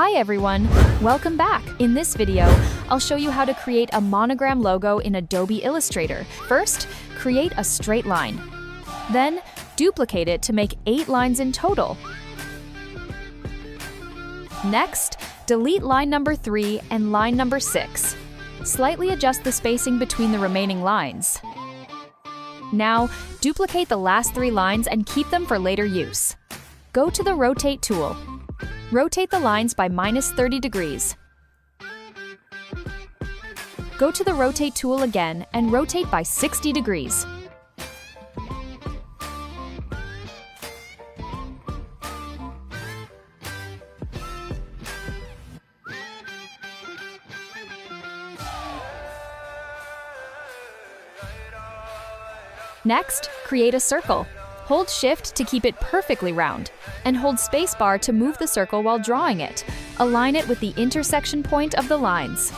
Hi everyone, welcome back. In this video, I'll show you how to create a monogram logo in Adobe Illustrator. First, create a straight line. Then, duplicate it to make 8 lines in total. Next, delete line number 3 and line number 6. Slightly adjust the spacing between the remaining lines. Now, duplicate the last 3 lines and keep them for later use. Go to the Rotate tool. Rotate the lines by -30 degrees. Go to the Rotate tool again and rotate by 60 degrees. Next, create a circle. Hold Shift to keep it perfectly round, and hold spacebar to move the circle while drawing it. Align it with the intersection point of the lines.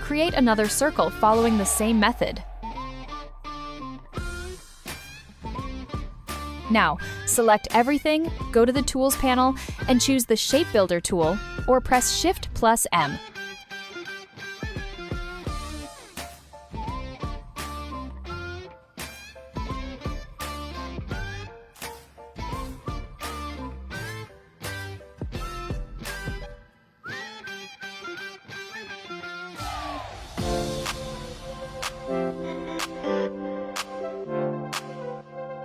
Create another circle following the same method. Now, select everything, go to the Tools panel, and choose the Shape Builder tool, or press Shift+M.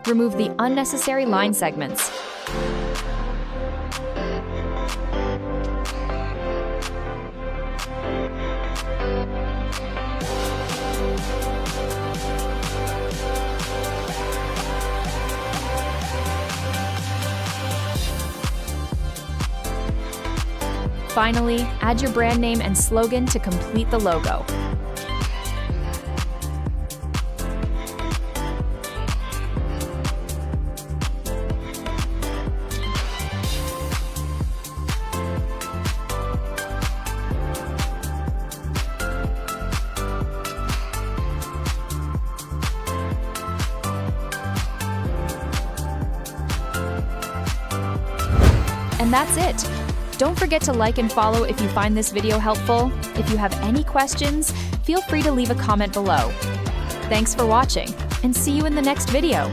Remove the unnecessary line segments. Finally, add your brand name and slogan to complete the logo. And that's it. Don't forget to like and follow if you find this video helpful. If you have any questions, feel free to leave a comment below. Thanks for watching, and see you in the next video.